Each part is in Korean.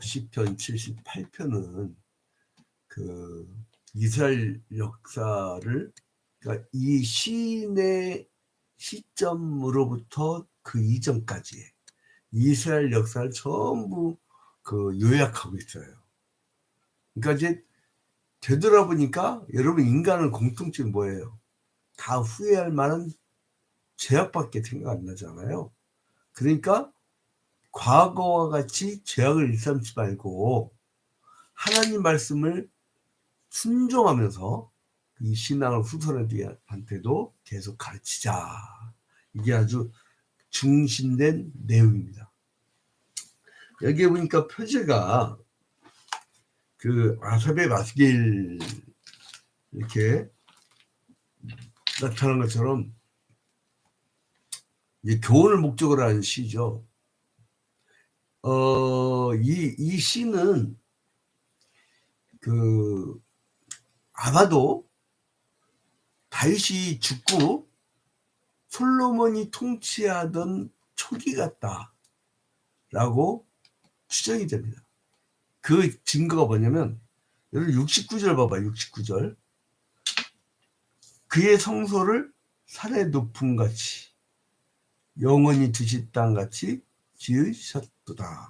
시편 78편은 그 이스라엘 역사를, 그러니까 이 시인의 시점으로부터 그 이전까지 이스라엘 역사를 전부 그 요약하고 있어요. 그러니까 이제 되돌아보니까 여러분, 인간은 공통점이 뭐예요? 다 후회할 만한 죄악밖에 생각 안 나잖아요. 그러니까 과거와 같이 죄악을 일삼지 말고 하나님 말씀을 순종하면서 이 신앙을 후손한테도 계속 가르치자. 이게 아주 중심된 내용입니다. 여기에 보니까 표제가 그 아삽의 마스길 이렇게 나타난 것처럼 이제 교훈을 목적으로 하는 시죠. 이 시는 그 아마도 다윗이 죽고 솔로몬이 통치하던 초기 같다라고 추정이 됩니다. 그 증거가 뭐냐면 여러분 69절 봐봐요. 69절. 그의 성소를 산의 높음 같이 영원히 두시 땅 같이 지으셨도다.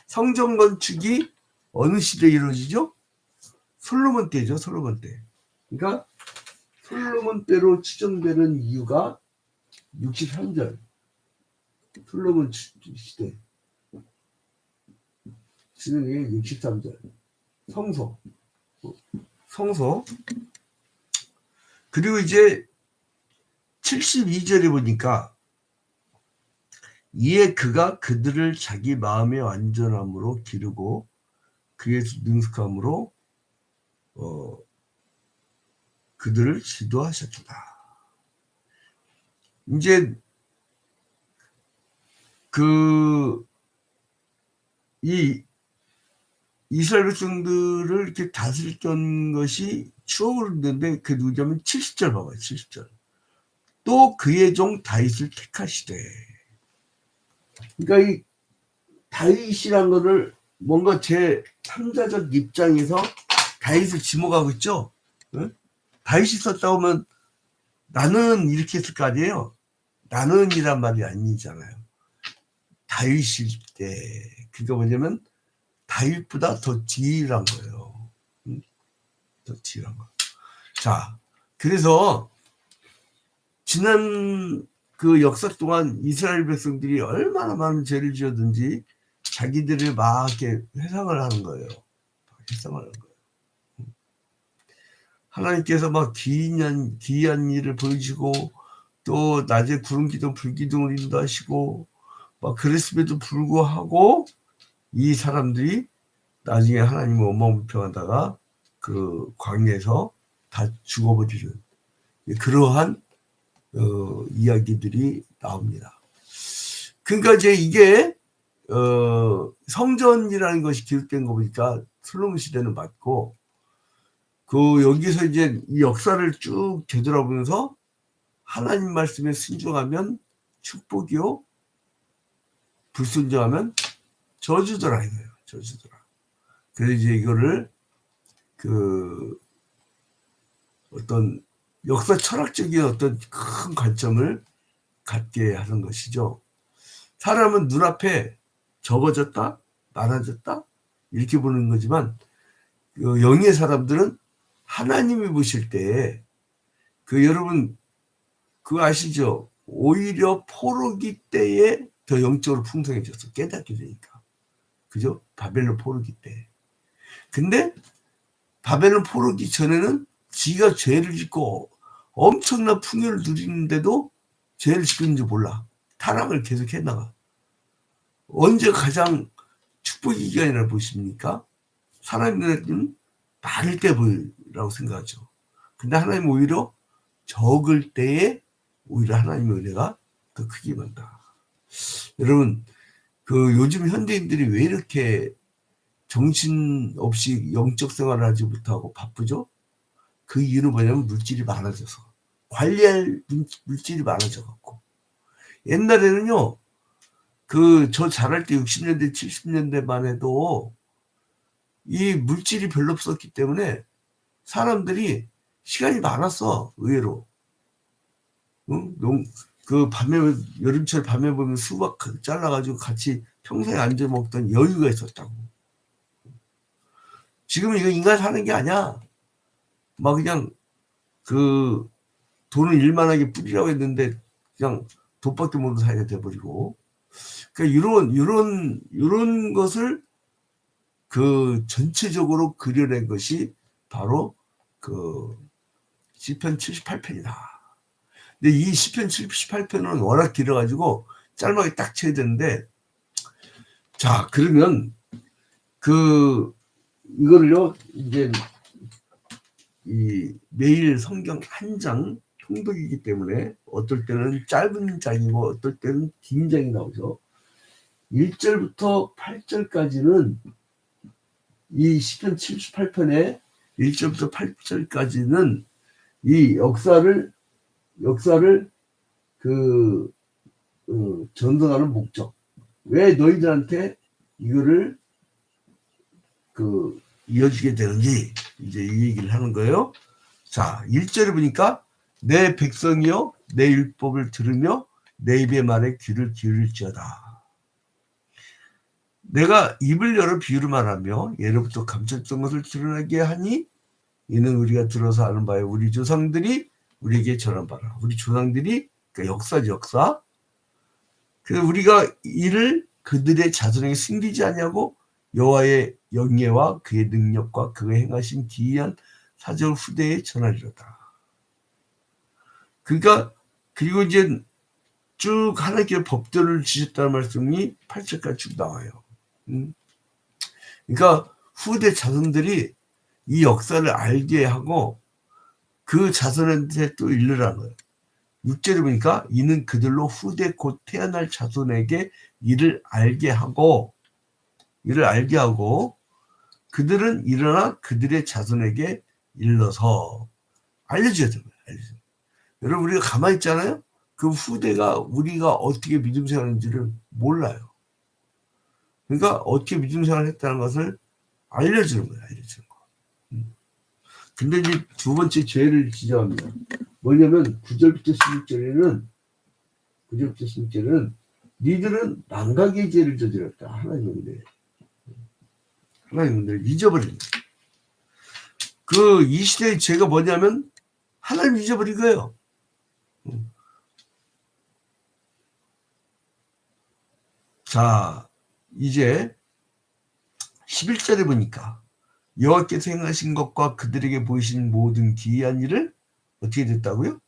성전 건축이 어느 시대에 이루어지죠? 솔로몬 때죠. 솔로몬 때. 그러니까 솔로몬 때로 추정되는 이유가 63절. 솔로몬 시대. 진행이 63절. 성소. 그리고 이제 72절에 보니까 이에 그가 그들을 자기 마음의 완전함으로 기르고 그의 능숙함으로 그들을 지도하셨다. 이제 이 이스라엘 백성들을 이렇게 다스렸던 것이 추억을 듣는데 그 누구냐면 70절 봐봐요. 70절. 또 그의 종 다윗을 택하시되. 그러니까 이 다윗이란 거를 뭔가 제 3자적 입장에서 다윗을 지목하고 있죠. 응? 다윗이 썼다고 하면 나는 이렇게 했을 거 아니에요. 나는이란 말이 아니잖아요. 다윗일 때. 그게 뭐냐면 다윗보다 더 뒤란 거예요. 응? 더 뒤란 거. 자, 그래서 지난 그 역사 동안 이스라엘 백성들이 얼마나 많은 죄를 지었든지 자기들을 막 이렇게 회상을 하는 거예요. 회상을 하는 거예요. 하나님께서 막 기이한 일을 보여주고 또 낮에 구름 기둥 불 기둥을 인도하시고 막 그랬음에도 불구하고 이 사람들이 나중에 하나님을 원망불평하다가 그 광야에서 다 죽어버리는 그러한 이야기들이 나옵니다. 그러니까 이제 이게 성전이라는 것이 기록된 거 보니까 솔로몬 시대는 맞고 그 여기서 이제 이 역사를 쭉 되돌아보면서 하나님 말씀에 순종하면 축복이요, 불순종하면 저주더라 이거예요. 저주더라. 그래서 이제 이거를 그 어떤 역사 철학적인 어떤 큰 관점을 갖게 하는 것이죠. 사람은 눈앞에 적어졌다, 많아졌다 이렇게 보는 거지만 그 영의 사람들은 하나님이 보실 때 그 여러분 그거 아시죠? 오히려 포로기 때에 더 영적으로 풍성해졌어. 깨닫게 되니까. 그죠? 바벨론 포로기 때. 근데 바벨론 포로기 전에는 지가 죄를 짓고 엄청난 풍요를 누리는데도 죄를 짓고 있는지 몰라. 타락을 계속 해나가. 언제 가장 축복의 기간이라고 보십니까? 사람들은 많을 때 보이라고 생각하죠. 근데 하나님 오히려 적을 때에 오히려 하나님의 은혜가 더 크게 만다. 여러분, 그 요즘 현대인들이 왜 이렇게 정신없이 영적 생활을 하지 못하고 바쁘죠? 그 이유는 뭐냐면 물질이 많아져서. 관리할 물질이 많아져갖고. 옛날에는요, 저 자랄 때 60년대, 70년대만 해도 이 물질이 별로 없었기 때문에 사람들이 시간이 많았어, 의외로. 응? 밤에, 여름철 밤에 보면 수박 잘라가지고 같이 평소에 앉아 먹던 여유가 있었다고. 지금은 이거 인간 사는 게 아니야. 막 그냥 돈을 일만하게 뿌리라고 했는데 그냥 돈밖에 모르는 사이가 돼버리고. 그러니까 이런 것을 전체적으로 그려낸 것이 바로 시편 78편이다. 근데 이 시편 78편은 워낙 길어가지고 짧게 딱 쳐야 되는데, 자, 그러면 이거를요, 이제 매일 성경 한 장 통독이기 때문에 어떨 때는 짧은 장이고 어떨 때는 긴 장이 나오죠. 1절부터 8절까지는 이 시편 78편의 1절부터 8절까지는 이 역사를 전송하는 목적. 왜 너희들한테 이거를 이어지게 되는지 이제 이 얘기를 하는 거예요. 자, 1절에 보니까 내 백성이여 내 율법을 들으며 내 입의 말에 귀를 기울일지어다. 내가 입을 열어 비유를 말하며 예로부터 감췄던 것을 드러나게 하니 이는 우리가 들어서 아는 바에 우리 조상들이 우리에게 전한 바라. 우리 조상들이, 그러니까 역사지, 역사. 그래서 우리가 이를 그들의 자손에게 숨기지 아니하고 여호와의 영예와 그의 능력과 그가 행하신 기이한 사적을 후대에 전하리로다. 그러니까 그리고 이제 쭉 하나님께 법도를 주셨다는 말씀이 8절까지 쭉 나와요. 그러니까 후대 자손들이 이 역사를 알게 하고 그 자손한테 또 일러라는 거예요. 6절에 보니까 이는 그들로 후대 곧 태어날 자손에게 이를 알게 하고 그들은 일어나 그들의 자손에게 일러서 알려줘야 됩니다. 여러분, 우리가 가만히 있잖아요. 그 후대가 우리가 어떻게 믿음 생활하는지를 몰라요. 그러니까 어떻게 믿음 생활을 했다는 것을 알려주는 거예요. 근데 이제 두 번째 죄를 지적합니다. 뭐냐면 9절부터 16절에는 니들은 망각의 죄를 저질렀다. 하나님을 잊어버린 거예요. 이 시대의 죄가 뭐냐면 하나님 잊어버린 거예요. 자, 이제 11절에 보니까 여호와께서 행하신 것과 그들에게 보이신 모든 기이한 일을 어떻게 됐다고요?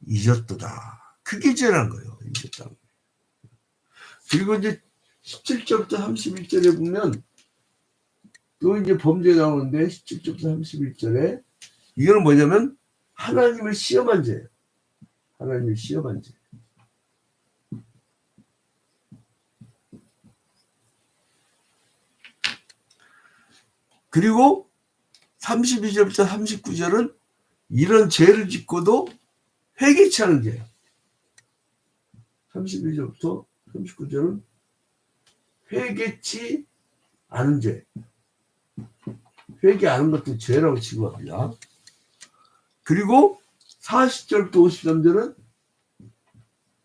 잊었도다. 그게 죄란 거예요. 잊었다. 그리고 이제 17절부터 31절에 보면 또 이제 범죄 나오는데 17절부터 31절에 이거는 뭐냐면 하나님을 시험한 죄예요. 하나님을 시험한 죄. 그리고 32절부터 39절은 이런 죄를 짓고도 회개치 않은 죄예요. 32절부터 39절은 회개치 않은 죄. 회개 안 한 것도 죄라고 취급합니다. 그리고 40절부터 53절은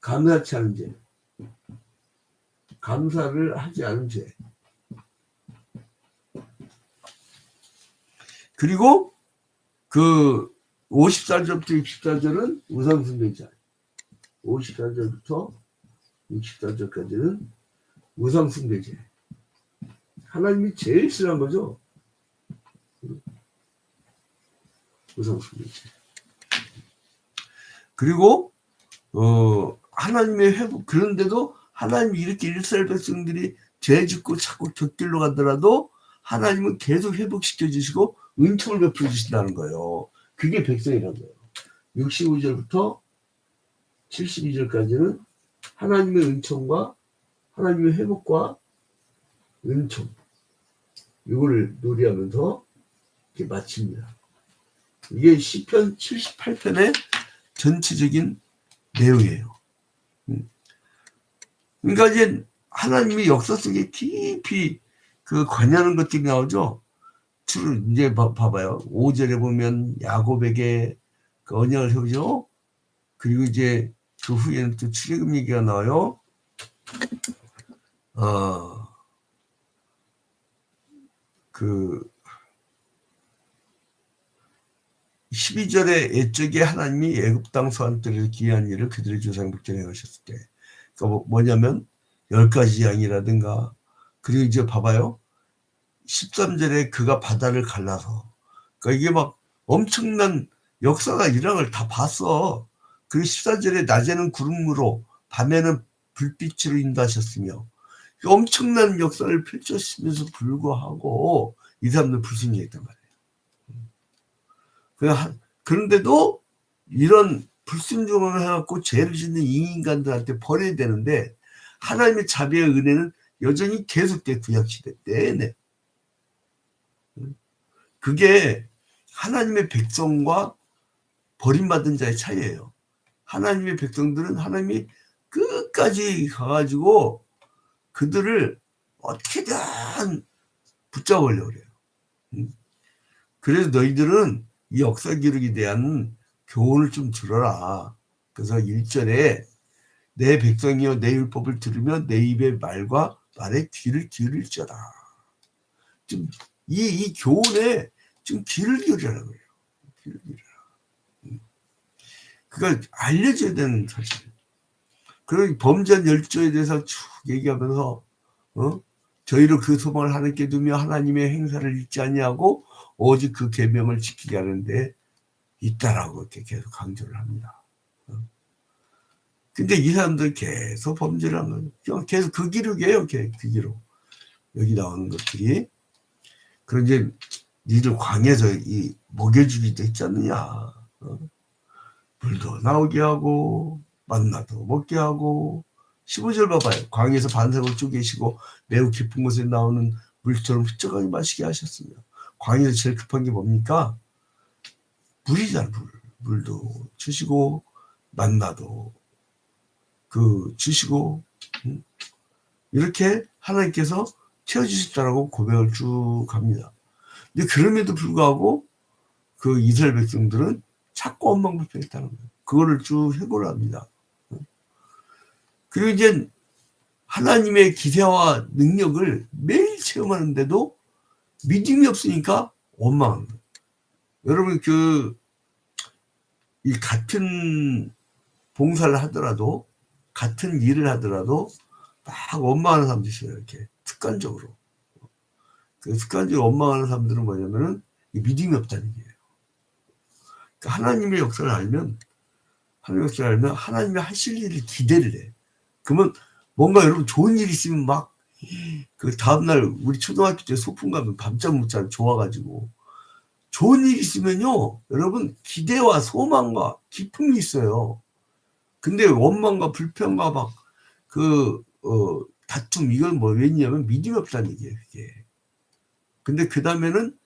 감사치 않은 죄. 감사를 하지 않은 죄. 그리고 54절부터 64절은 우상숭배자. 54절부터 64절까지는 우상숭배죄. 하나님이 제일 싫어한 거죠. 우상숭배죄. 그리고 하나님의 회복, 그런데도 하나님이 이렇게 이스라엘 백성들이 죄 짓고 자꾸 곁길로 가더라도 하나님은 계속 회복시켜 주시고 은총을 베풀어 주신다는 거예요. 그게 백성이라는 거예요. 65절부터 72절까지는 하나님의 은총과 하나님의 회복과 은총, 이거를 노래하면서 이렇게 마칩니다. 이게 시편 78편의 전체적인 내용이에요. 그러니까 이제 하나님의 역사 속에 깊이 그 관여하는 것들이 나오죠. 주로 이제 봐봐요. 5절에 보면 야곱에게 그 언약을 세우죠. 그리고 이제 그 후에는 또 출애굽 얘기가 나와요. 12절에 옛적에 하나님이 애굽 땅 소환들에서 기이한 일을 그들의 조상 백전에 하셨을 때, 그러니까 뭐냐면 10가지 양이라든가, 그리고 이제 봐봐요. 13절에 그가 바다를 갈라서, 그러니까 이게 막 엄청난 역사가 일어난 걸 다 봤어. 그리고 14절에 낮에는 구름으로 밤에는 불빛으로 인도하셨으며, 엄청난 역사를 펼쳤으면서 불구하고 이 사람들 불순종했단 말이에요. 그런데도 이런 불순종을 해갖고 죄를 짓는 이 인간들한테 버려야 되는데 하나님의 자비의 은혜는 여전히 계속돼 구약시대 내내. 그게 하나님의 백성과 버림받은 자의 차이예요. 하나님의 백성들은 하나님이 끝까지 가가지고 그들을 어떻게든 붙잡으려고 그래요. 그래서 너희들은 이 역사 기록에 대한 교훈을 좀 들어라. 그래서 1절에 내 백성이여 내 율법을 들으며 내 입의 말과 말에 귀를 기울일지어다. 좀 이 교훈에 좀 귀를 기울이라는 거예요. 귀를 기울여라. 그걸 알려줘야 되는 사실. 그리고 범죄한 열조에 대해서 쭉 얘기하면서 저희를 그 소망을 하나님께 두며 하나님의 행사를 잊지 아니하고 오직 그 계명을 지키게 하는데 있다라고 이렇게 계속 강조를 합니다. 근데 이 사람들 계속 범죄를 하는 거예요. 계속 그 기록이에요. 그 기록. 여기 나오는 것들이. 그런 이제 니들 광야에서 이 먹여주기도 했지 않느냐. 물도 나오게 하고 만나도 먹게 하고 15절 봐봐요. 광야에서 반석을 쪼개시고 매우 깊은 곳에 나오는 물처럼 흡족하게 마시게 하셨으며 광야에서 제일 급한 게 뭡니까? 물이잖아. 물도 주시고 만나도 주시고 이렇게 하나님께서 채워주셨다라고 고백을 쭉 합니다. 근데 그럼에도 불구하고 그 이스라엘 백성들은 자꾸 원망불평했다는 거예요. 그거를 쭉 해고를 합니다. 그리고 이제 하나님의 기세와 능력을 매일 체험하는데도 믿음이 없으니까 원망하는 거예요. 여러분 이 같은 봉사를 하더라도 같은 일을 하더라도 막 원망하는 사람들이 있어요. 이렇게 습관적으로. 그 습관적으로 원망하는 사람들은 뭐냐면은 믿음이 없다는 얘기예요. 그러니까 하나님의 역사를 알면 하나님이 하실 일을 기대를 해. 그러면 뭔가 여러분 좋은 일 있으면 막 그 다음날 우리 초등학교 때 소풍 가면 밤잠 못 자고 좋아가지고 좋은 일 있으면요 여러분 기대와 소망과 기쁨이 있어요. 근데 원망과 불평과 막 다툼 이건 뭐 왜냐면 믿음이 없다는 얘기예요. 그게. 근데 그 다음에는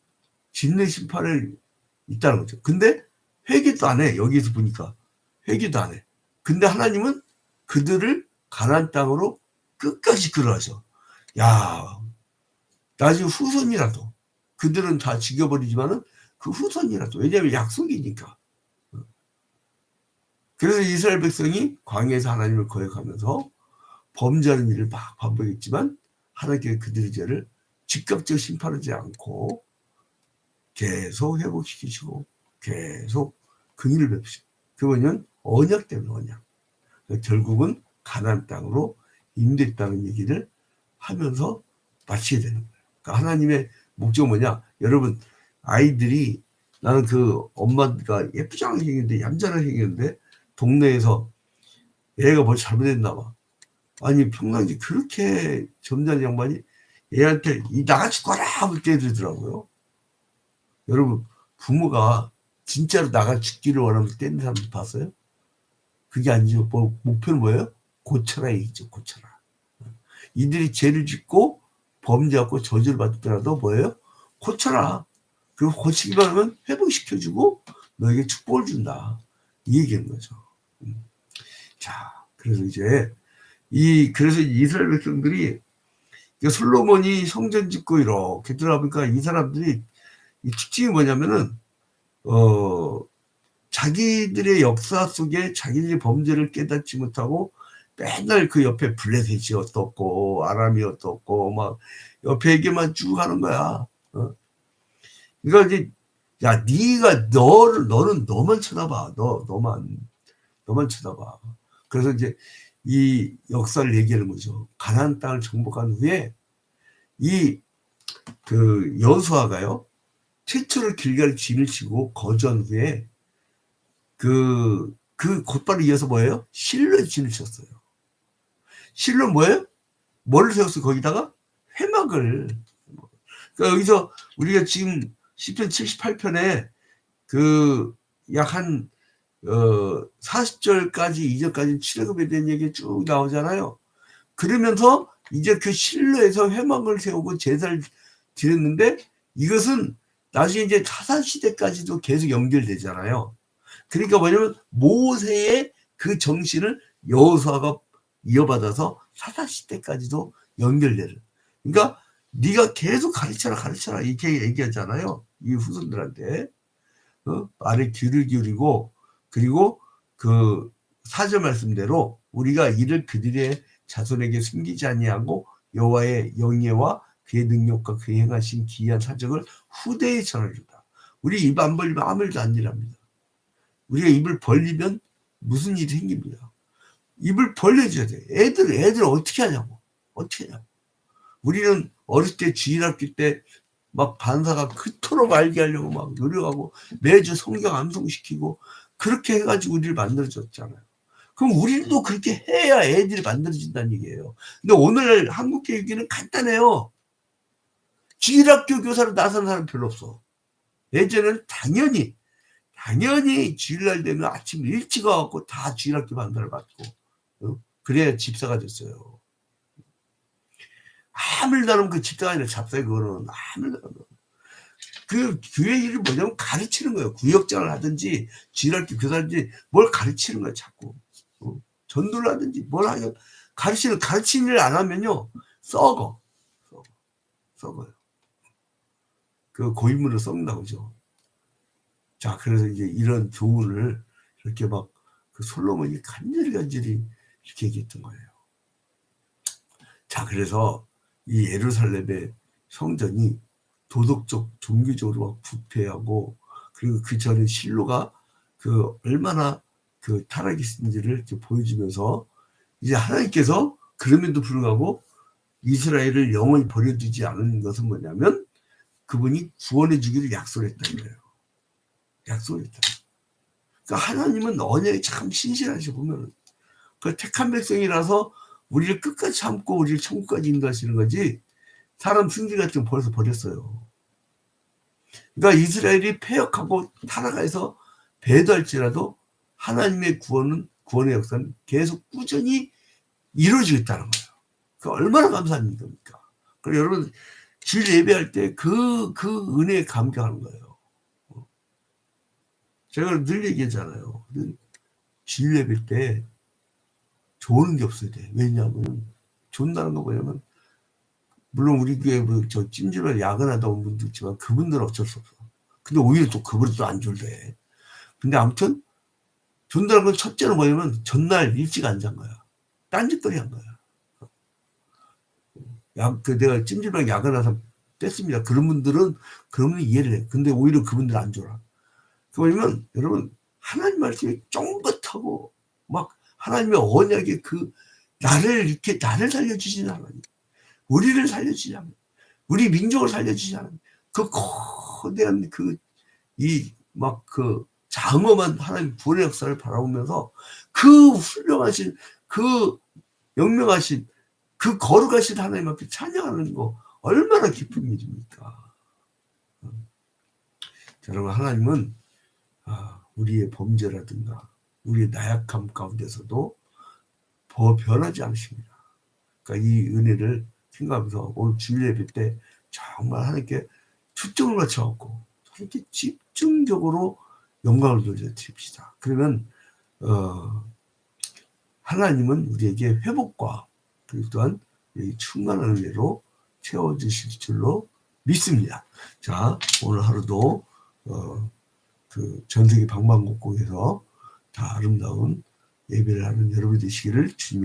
진노의 심판을 있다는 거죠. 근데 회개도 안 해. 여기서 보니까 회개도 안 해. 근데 하나님은 그들을 가나안 땅으로 끝까지 끌어와서 야 나중에 후손이라도 그들은 다 죽여버리지만은 그 후손이라도 왜냐하면 약속이니까. 그래서 이스라엘 백성이 광야에서 하나님을 거역하면서 범죄하는 일을 막 반복했지만 하나님께서 그들의 죄를 즉각적 심판하지 않고 계속 회복시키시고 계속 긍휼을 베푸시고 그거는 언약 때문에 언약. 결국은 가나안 땅으로 인도했다는 얘기를 하면서 마치게 되는 거예요. 그러니까 하나님의 목적은 뭐냐? 여러분 아이들이 나는 그 엄마가 예쁘장하게 생겼는데 얌전하게 생겼는데 동네에서 애가 뭐 잘못했나 봐. 아니 평상시 그렇게 점잖은 양반이 애한테 나가 죽어라 하고 때리더라고요. 여러분 부모가 진짜로 나가 죽기를 원하면서 때리는 사람 봤어요? 그게 아니죠. 목표는 뭐예요? 고쳐라 얘기죠. 고쳐라. 이들이 죄를 짓고 범죄하고 저주를 받더라도 뭐예요? 고쳐라. 그리고 고치기만 하면 회복시켜주고 너에게 축복을 준다. 이 얘기인 거죠. 자, 그래서 이제 그래서 이스라엘 백성들이 솔로몬이 성전 짓고 이렇게 들어보니까 이 사람들이 이 특징이 뭐냐면은 자기들의 역사 속에 자기들의 범죄를 깨닫지 못하고 맨날 그 옆에 블레셋이 어떻고 아람이 어떻고 막 옆에 얘기만 쭉 하는 거야. 그러니까 이제 야 네가 너는 너만 쳐다봐. 너만 쳐다봐. 그래서 이제 이 역사를 얘기하는 거죠. 가나안 땅을 정복한 후에 이 그 여호수아가요 최초로 길갈에 진을 치고 거주한 후에 그 곧바로 이어서 뭐예요? 실로에 진을 쳤어요. 실로 뭐예요? 뭘 세웠어? 거기다가 회막을. 그러니까 여기서 우리가 지금 시편 78편에 그 약 한 40절까지 이전까지 출애굽에 대한 얘기 쭉 나오잖아요. 그러면서 이제 그 실로에서 회막을 세우고 제사를 드렸는데 이것은 나중에 이제 사사 시대까지도 계속 연결되잖아요. 그러니까 뭐냐면 모세의 그 정신을 여호수아가 이어받아서 사사 시대까지도 연결되는. 그러니까 네가 계속 가르쳐라 이렇게 얘기하잖아요. 이 후손들한테 말에 귀를 기울이고 그리고 그 4절 말씀대로 우리가 이를 그들의 자손에게 숨기지 아니하고 여호와의 영예와 그의 능력과 그의 행하신 기이한 사적을 후대에 전하리로다. 우리 입 안 벌리면 아무 일도 안 일합니다. 우리가 입을 벌리면 무슨 일이 생깁니다. 입을 벌려줘야 돼. 애들 어떻게 하냐고. 우리는 어렸을 때 주일학교 때 막 반사가 그토록 알게 하려고 막 노력하고 매주 성경 암송시키고 그렇게 해가지고 우리를 만들어줬잖아요. 그럼 우리도 그렇게 해야 애들이 만들어진다는 얘기예요. 근데 오늘 한국 교육은 간단해요. 주일학교 교사로 나서는 사람 별로 없어. 예전에는 당연히 주일날 되면 아침 일찍 와갖고 다 주일학교 반사를 받고 그래야 집사가 됐어요. 아무리도 안 하면 그 집사가 아니라 잡사에 그거는 아무리도 안 하면 그 교회 일이 뭐냐면 가르치는 거예요. 구역장을 하든지 주일학교 교사든지 뭘 가르치는 거야 자꾸. 전도를 하든지 뭘 하든 가르치는 일 안 하면요 썩어요. 그 고인물을 썩는다고 그죠. 자 그래서 이제 이런 교훈을 이렇게 막 그 솔로몬이 간절히 이렇게 얘기했던 거예요. 자 그래서 이 예루살렘의 성전이 도덕적 종교적으로 부패하고 그리고 그 전에 실로가 그 얼마나 그 타락이 있는지를 이렇게 보여주면서 이제 하나님께서 그럼에도 불구하고 이스라엘을 영원히 버려두지 않은 것은 뭐냐면 그분이 구원해 주기를 약속했다는 거예요. 약속했다. 그러니까 하나님은 언약이 참 신실하시고 보면 그 택한 백성이라서 우리를 끝까지 참고 우리를 천국까지 인도하시는 거지 사람 승질 같은 거 벌써 버렸어요. 그러니까 이스라엘이 패역하고 타락해서 배도할지라도 하나님의 구원의 역사는 계속 꾸준히 이루어지겠다는 거예요. 그 얼마나 감사한 겁니까? 그리고 여러분 주일 예배할 때 그 은혜에 감격하는 거예요. 제가 늘 얘기하잖아요. 주일 예배 때 좋은 게 없어야 돼. 왜냐하면 좋다는 거 뭐냐면 물론 우리 교회 저 찜질을 야근하다 온 분도 있지만 그분들은 어쩔 수 없어. 근데 오히려 또 그분이 또 안 졸래. 근데 아무튼 존다는 건 첫째는 뭐냐면 전날 일찍 안 잔 거야. 딴짓거리 한 거야. 내가 찜질방 야근하다 뺐습니다. 그런 분들은 이해를 해. 근데 오히려 그분들 안 졸아. 그러면 여러분 하나님 말씀이 쫑긋하고 막 하나님의 언약의 나를 살려주시는 하나님, 우리를 살려주시는 하나님, 우리 민족을 살려주시는 하나님, 그 거대한 장엄한 하나님 구원의 역사를 바라보면서 그 훌륭하신 영명하신 거룩하신 하나님 앞에 찬양하는 거 얼마나 기쁜 일입니까? 여러분 하나님은 우리의 범죄라든가 우리의 나약함 가운데서도 변하지 않으십니다. 그러니까 이 은혜를 생각하면서 오늘 주일 예배 때 정말 하나님께 초점을 맞춰갖고 이렇게 집중적으로 영광을 돌려드립시다. 그러면 하나님은 우리에게 회복과 그 또한 이 충만한 은혜로 채워주실 줄로 믿습니다. 자, 오늘 하루도 그 전세계 방방곡곡에서 다 아름다운 예배를 하는 여러분 되시기를 주님